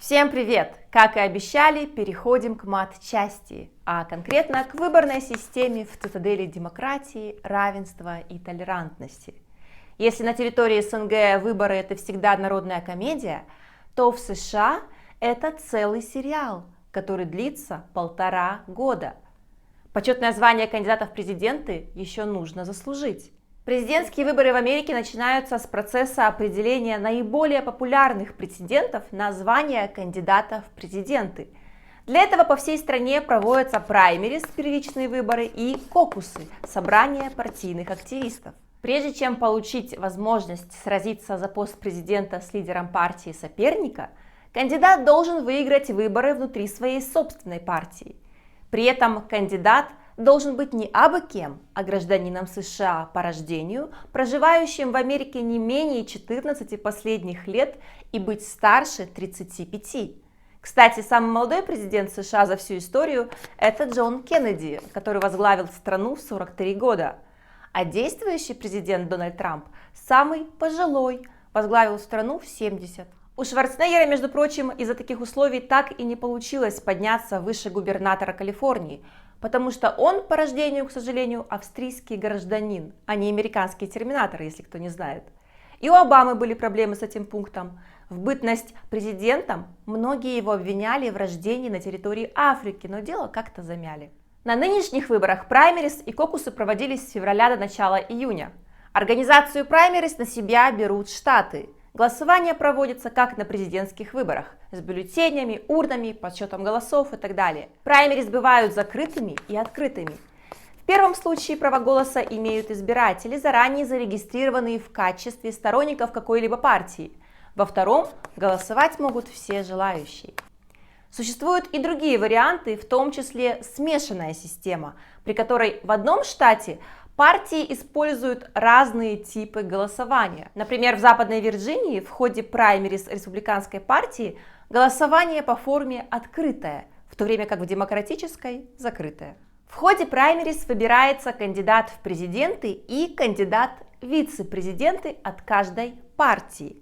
Всем привет! Как и обещали, переходим к матчасти, а конкретно к выборной системе в цитадели демократии, равенства и толерантности. Если на территории СНГ выборы это всегда народная комедия, то в США это целый сериал, который длится 1,5 года. Почетное звание кандидата в президенты еще нужно заслужить. Президентские выборы в Америке начинаются с процесса определения наиболее популярных претендентов на звание кандидата в президенты. Для этого по всей стране проводятся праймерис, первичные выборы, и кокусы, собрания партийных активистов. Прежде чем получить возможность сразиться за пост президента с лидером партии соперника, кандидат должен выиграть выборы внутри своей собственной партии. При этом кандидат должен быть не абы кем, а гражданином США по рождению, проживающим в Америке не менее 14 последних лет и быть старше 35. Кстати, самый молодой президент США за всю историю – это Джон Кеннеди, который возглавил страну в 43 года. А действующий президент Дональд Трамп самый пожилой, возглавил страну в 70. У Шварценеггера, между прочим, из-за таких условий так и не получилось подняться выше губернатора Калифорнии, потому что он по рождению, к сожалению, австрийский гражданин, а не американский терминатор, если кто не знает. И у Обамы были проблемы с этим пунктом. В бытность президентом многие его обвиняли в рождении на территории Африки, но дело как-то замяли. На нынешних выборах праймерис и кокусы проводились с февраля до начала июня. Организацию праймерис на себя берут штаты. Голосование проводится как на президентских выборах, с бюллетенями, урнами, подсчетом голосов и так далее. Праймерис бывают закрытыми и открытыми. В первом случае право голоса имеют избиратели, заранее зарегистрированные в качестве сторонников какой-либо партии. Во втором голосовать могут все желающие. Существуют и другие варианты, в том числе смешанная система, при которой в одном штате партии используют разные типы голосования. Например, в Западной Вирджинии в ходе праймерис республиканской партии голосование по форме открытое, в то время как в демократической – закрытое. В ходе праймерис выбирается кандидат в президенты и кандидат в вице-президенты от каждой партии.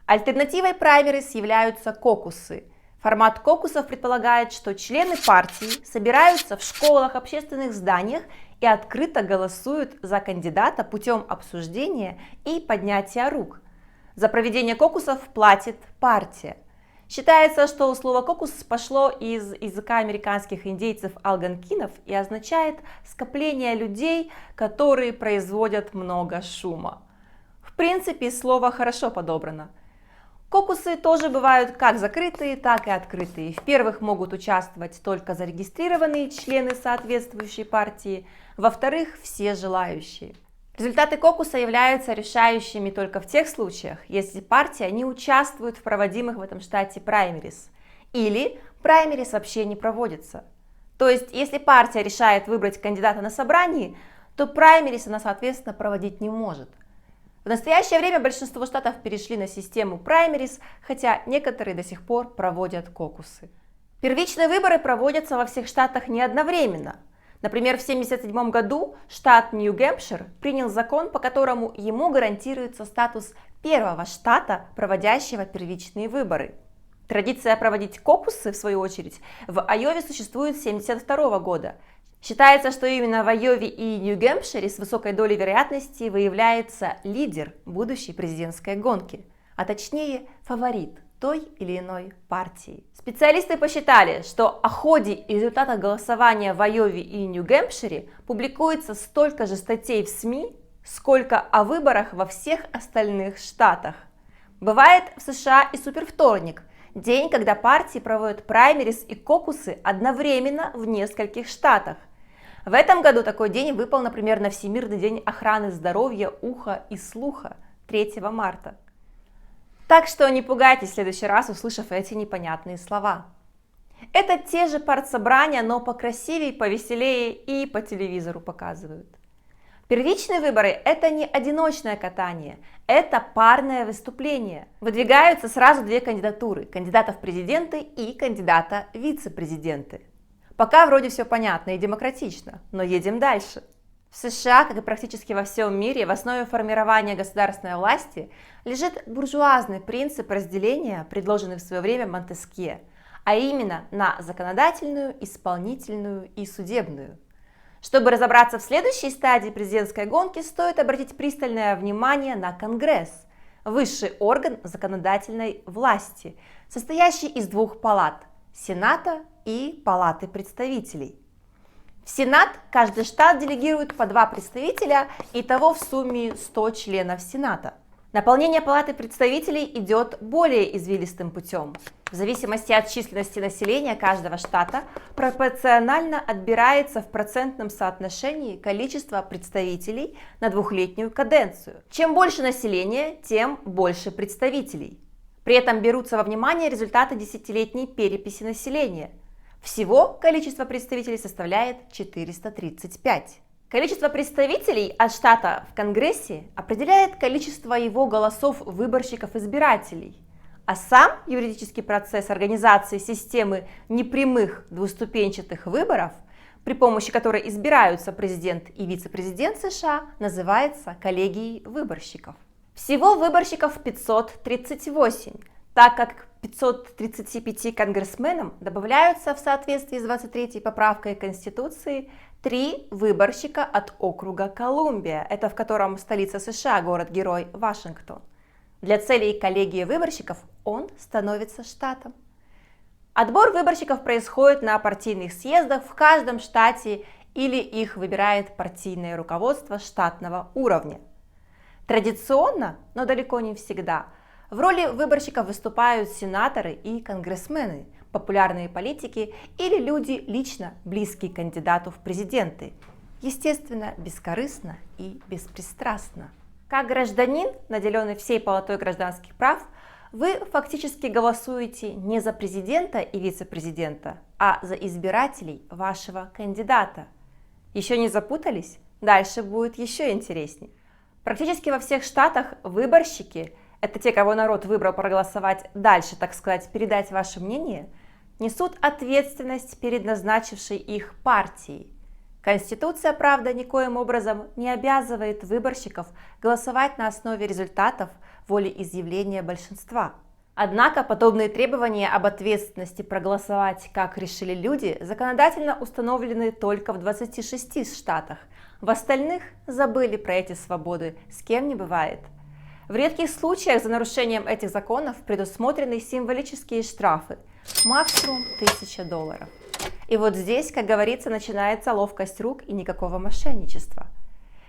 Альтернативой праймерис являются кокусы. Формат кокусов предполагает, что члены партии собираются в школах, общественных зданиях и открыто голосуют за кандидата путем обсуждения и поднятия рук. За проведение кокусов платит партия. Считается, что слово «кокус» пошло из языка американских индейцев алгонкинов и означает скопление людей, которые производят много шума. В принципе, слово хорошо подобрано. Кокусы тоже бывают как закрытые, так и открытые. В первых могут участвовать только зарегистрированные члены соответствующей партии, во-вторых, все желающие. Результаты кокуса являются решающими только в тех случаях, если партия не участвует в проводимых в этом штате праймерис, или праймерис вообще не проводится. То есть, если партия решает выбрать кандидата на собрании, то праймерис она, соответственно, проводить не может. В настоящее время большинство штатов перешли на систему праймерис, хотя некоторые до сих пор проводят кокусы. Первичные выборы проводятся во всех штатах не одновременно. Например, в 1977 году штат Нью-Гэмпшир принял закон, по которому ему гарантируется статус первого штата, проводящего первичные выборы. Традиция проводить кокусы, в свою очередь, в Айове существует с 1972 года. Считается, что именно в Айове и Нью-Гэмпшире с высокой долей вероятности выявляется лидер будущей президентской гонки, а точнее фаворит той или иной партии. Специалисты посчитали, что о ходе и результатах голосования в Айове и Нью-Гэмпшире публикуется столько же статей в СМИ, сколько о выборах во всех остальных штатах. Бывает в США и супервторник, день, когда партии проводят праймерис и кокусы одновременно в нескольких штатах. В этом году такой день выпал, например, на Всемирный день охраны здоровья, уха и слуха 3 марта. Так что не пугайтесь в следующий раз, услышав эти непонятные слова. Это те же партсобрания, но покрасивее, повеселее и по телевизору показывают. Первичные выборы – это не одиночное катание, это парное выступление. Выдвигаются сразу две кандидатуры – кандидата в президенты и кандидата в вице-президенты. Пока вроде все понятно и демократично, но едем дальше. В США, как и практически во всем мире, в основе формирования государственной власти лежит буржуазный принцип разделения, предложенный в свое время Монтескье, а именно на законодательную, исполнительную и судебную. Чтобы разобраться в следующей стадии президентской гонки, стоит обратить пристальное внимание на Конгресс, высший орган законодательной власти, состоящий из двух палат – Сената и Палаты представителей. В Сенат каждый штат делегирует по 2 представителя, итого в сумме 100 членов Сената. Наполнение Палаты представителей идет более извилистым путем. В зависимости от численности населения каждого штата пропорционально отбирается в процентном соотношении количество представителей на двухлетнюю каденцию. Чем больше населения, тем больше представителей. При этом берутся во внимание результаты десятилетней переписи населения. Всего количество представителей составляет 435. Количество представителей от штата в Конгрессе определяет количество его голосов выборщиков-избирателей, а сам юридический процесс организации системы непрямых двуступенчатых выборов, при помощи которой избираются президент и вице-президент США, называется коллегией выборщиков. Всего выборщиков 538, так как к 535 конгрессменам добавляются в соответствии с 23-й поправкой Конституции 3 выборщика от округа Колумбия, это в котором столица США, город-герой Вашингтон. Для целей коллегии выборщиков он становится штатом. Отбор выборщиков происходит на партийных съездах в каждом штате или их выбирает партийное руководство штатного уровня. Традиционно, но далеко не всегда, в роли выборщиков выступают сенаторы и конгрессмены, популярные политики или люди, лично близкие к кандидату в президенты, естественно, бескорыстно и беспристрастно. Как гражданин, наделенный всей полнотой гражданских прав, вы фактически голосуете не за президента и вице-президента, а за избирателей вашего кандидата. Еще не запутались? Дальше будет еще интереснее. Практически во всех штатах выборщики, это те, кого народ выбрал проголосовать дальше, так сказать, передать ваше мнение, несут ответственность перед назначившей их партией. Конституция, правда, никоим образом не обязывает выборщиков голосовать на основе результатов волеизъявления большинства. Однако подобные требования об ответственности проголосовать, как решили люди, законодательно установлены только в 26 штатах. В остальных забыли про эти свободы, с кем не бывает. В редких случаях за нарушением этих законов предусмотрены символические штрафы, максимум $1000. И вот здесь, как говорится, начинается ловкость рук и никакого мошенничества.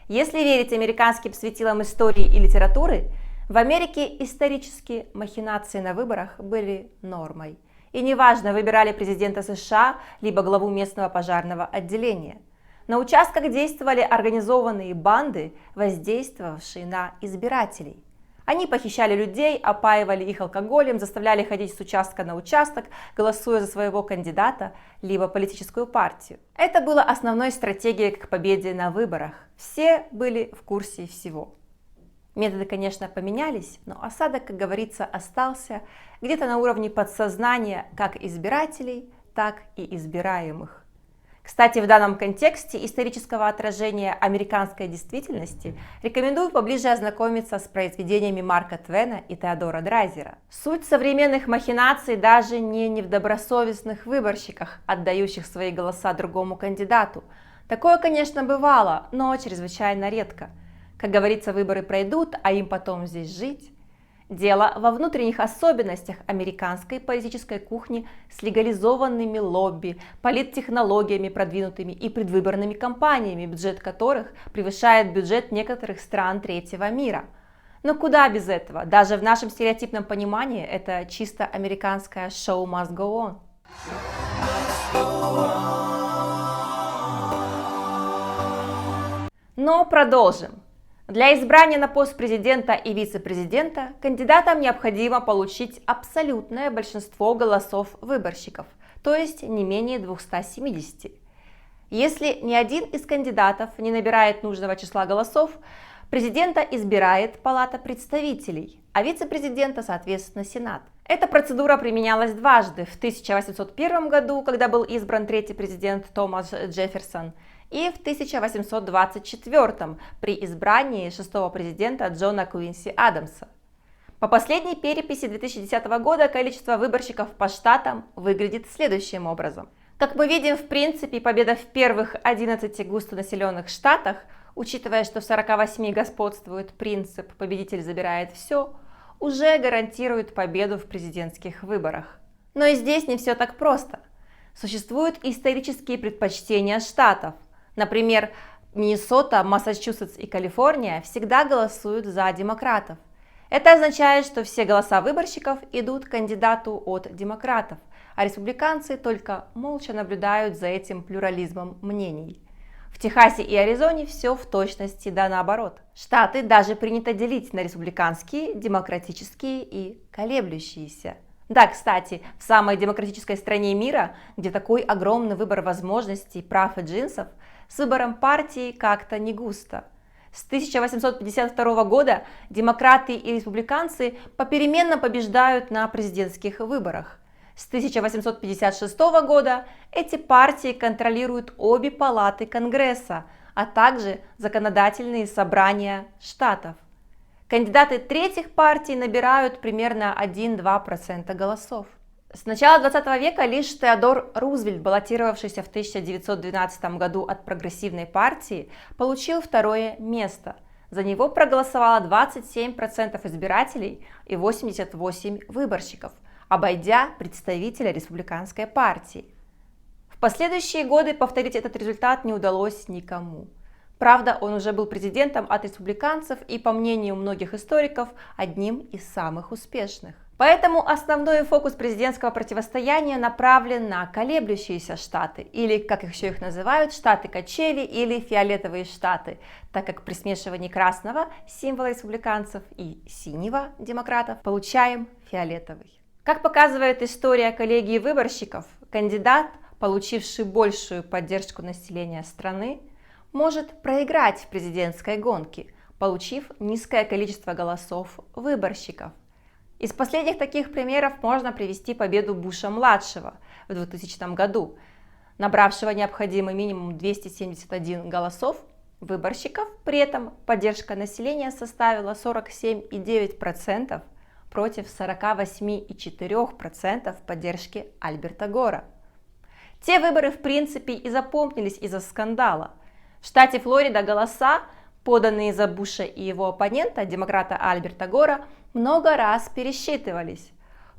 Если верить американским светилам истории и литературы, в Америке исторически махинации на выборах были нормой. И неважно, выбирали президента США, либо главу местного пожарного отделения. На участках действовали организованные банды, воздействовавшие на избирателей. Они похищали людей, опаивали их алкоголем, заставляли ходить с участка на участок, голосуя за своего кандидата, либо политическую партию. Это было основной стратегией к победе на выборах. Все были в курсе всего. Методы, конечно, поменялись, но осадок, как говорится, остался где-то на уровне подсознания как избирателей, так и избираемых. Кстати, в данном контексте исторического отражения американской действительности рекомендую поближе ознакомиться с произведениями Марка Твена и Теодора Драйзера. Суть современных махинаций даже не в добросовестных выборщиках, отдающих свои голоса другому кандидату. Такое, конечно, бывало, но чрезвычайно редко. Как говорится, выборы пройдут, а им потом здесь жить. Дело во внутренних особенностях американской политической кухни с легализованными лобби, политтехнологиями продвинутыми и предвыборными кампаниями, бюджет которых превышает бюджет некоторых стран третьего мира. Но куда без этого? Даже в нашем стереотипном понимании это чисто американское show must go on. Но продолжим. Для избрания на пост президента и вице-президента кандидатам необходимо получить абсолютное большинство голосов выборщиков, то есть не менее 270. Если ни один из кандидатов не набирает нужного числа голосов, президента избирает Палата представителей, а вице-президента, соответственно, Сенат. Эта процедура применялась дважды: в 1801 году, когда был избран третий президент Томас Джефферсон, и в 1824 при избрании шестого президента Джона Куинси Адамса. По последней переписи 2010 года количество выборщиков по штатам выглядит следующим образом. Как мы видим, в принципе, победа в первых 11 густонаселенных штатах, учитывая, что в 48 господствует принцип «победитель забирает все», уже гарантирует победу в президентских выборах. Но и здесь не все так просто. Существуют исторические предпочтения штатов. Например, Миннесота, Массачусетс и Калифорния всегда голосуют за демократов. Это означает, что все голоса выборщиков идут кандидату от демократов, а республиканцы только молча наблюдают за этим плюрализмом мнений. В Техасе и Аризоне все в точности да наоборот. Штаты даже принято делить на республиканские, демократические и колеблющиеся. Да, кстати, в самой демократической стране мира, где такой огромный выбор возможностей, прав и джинсов, с выбором партии как-то не густо. С 1852 года демократы и республиканцы попеременно побеждают на президентских выборах. С 1856 года эти партии контролируют обе палаты Конгресса, а также законодательные собрания штатов. Кандидаты третьих партий набирают примерно 1-2% голосов. С начала 20 века лишь Теодор Рузвельт, баллотировавшийся в 1912 году от прогрессивной партии, получил второе место. За него проголосовало 27% избирателей и 88 выборщиков, обойдя представителя республиканской партии. В последующие годы повторить этот результат не удалось никому. Правда, он уже был президентом от республиканцев и, по мнению многих историков, одним из самых успешных. Поэтому основной фокус президентского противостояния направлен на колеблющиеся штаты, или, как еще их называют, штаты-качели или фиолетовые штаты, так как при смешивании красного, символа республиканцев, и синего, демократов, получаем фиолетовый. Как показывает история коллегии выборщиков, кандидат, получивший большую поддержку населения страны, может проиграть в президентской гонке, получив низкое количество голосов выборщиков. Из последних таких примеров можно привести победу Буша-младшего в 2000 году, набравшего необходимый минимум 271 голосов выборщиков, при этом поддержка населения составила 47,9% против 48,4% поддержки Альберта Гора. Те выборы в принципе и запомнились из-за скандала. В штате Флорида голоса, поданные за Буша и его оппонента, демократа Альберта Гора, много раз пересчитывались.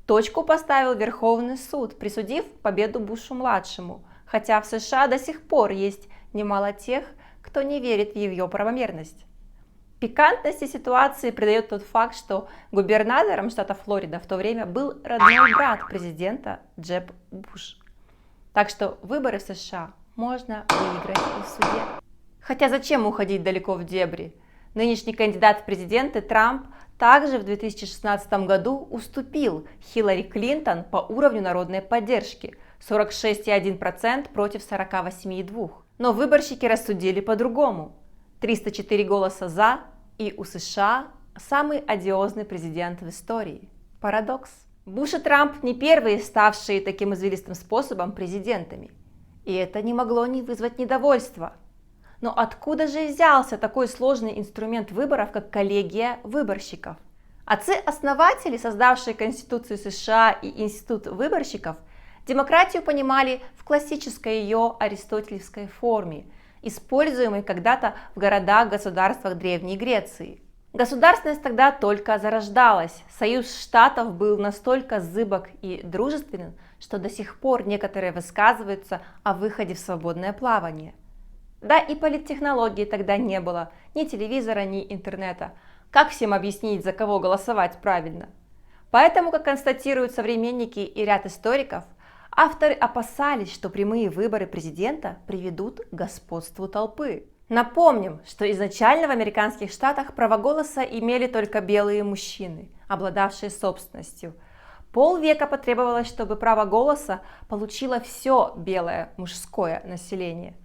Точку поставил Верховный суд, присудив победу Бушу-младшему, хотя в США до сих пор есть немало тех, кто не верит в ее правомерность. Пикантности ситуации придает тот факт, что губернатором штата Флорида в то время был родной брат президента Джеб Буш. Так что выборы в США можно выиграть и в суде. Хотя зачем уходить далеко в дебри? Нынешний кандидат в президенты Трамп также в 2016 году уступил Хиллари Клинтон по уровню народной поддержки – 46,1% против 48,2%. Но выборщики рассудили по-другому. 304 голоса «за», и у США самый одиозный президент в истории. Парадокс. Буш и Трамп не первые, ставшие таким извилистым способом президентами. И это не могло не вызвать недовольства. Но откуда же взялся такой сложный инструмент выборов, как коллегия выборщиков? Отцы-основатели, создавшие Конституцию США и Институт выборщиков, демократию понимали в классической ее аристотелевской форме, используемой когда-то в городах-государствах Древней Греции. Государственность тогда только зарождалась, союз штатов был настолько зыбок и дружественен, что до сих пор некоторые высказываются о выходе в свободное плавание. Да и политтехнологий тогда не было, ни телевизора, ни интернета. Как всем объяснить, за кого голосовать правильно? Поэтому, как констатируют современники и ряд историков, авторы опасались, что прямые выборы президента приведут к господству толпы. Напомним, что изначально в американских штатах право голоса имели только белые мужчины, обладавшие собственностью. Полвека потребовалось, чтобы право голоса получило все белое мужское население.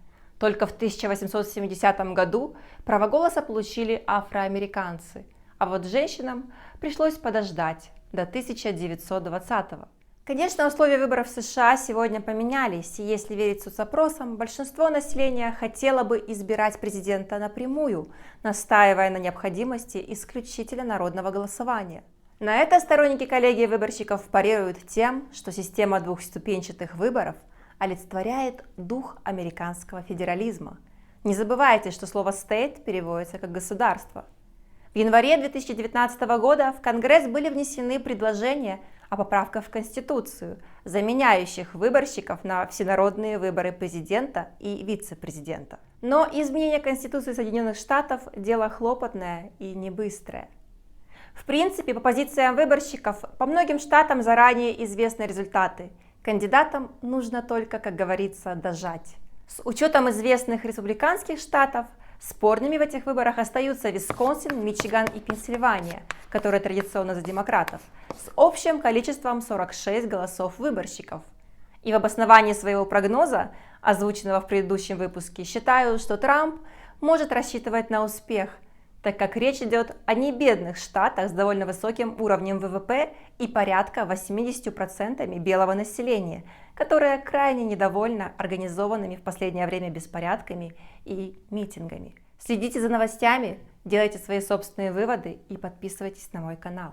Только в 1870 году право голоса получили афроамериканцы, а вот женщинам пришлось подождать до 1920-го. Конечно, условия выборов в США сегодня поменялись, и если верить соцопросам, большинство населения хотело бы избирать президента напрямую, настаивая на необходимости исключительно народного голосования. На это сторонники коллегии выборщиков парируют тем, что система двухступенчатых выборов олицетворяет дух американского федерализма. Не забывайте, что слово «state» переводится как «государство». В январе 2019 года в Конгресс были внесены предложения о поправках в Конституцию, заменяющих выборщиков на всенародные выборы президента и вице-президента. Но изменение Конституции Соединенных Штатов – дело хлопотное и не быстрое. В принципе, по позициям выборщиков по многим штатам заранее известны результаты. Кандидатам нужно только, как говорится, дожать. С учетом известных республиканских штатов, спорными в этих выборах остаются Висконсин, Мичиган и Пенсильвания, которые традиционно за демократов, с общим количеством 46 голосов выборщиков. И в обосновании своего прогноза, озвученного в предыдущем выпуске, считаю, что Трамп может рассчитывать на успех, так как речь идет о небедных штатах с довольно высоким уровнем ВВП и порядка 80% белого населения, которое крайне недовольно организованными в последнее время беспорядками и митингами. Следите за новостями, делайте свои собственные выводы и подписывайтесь на мой канал.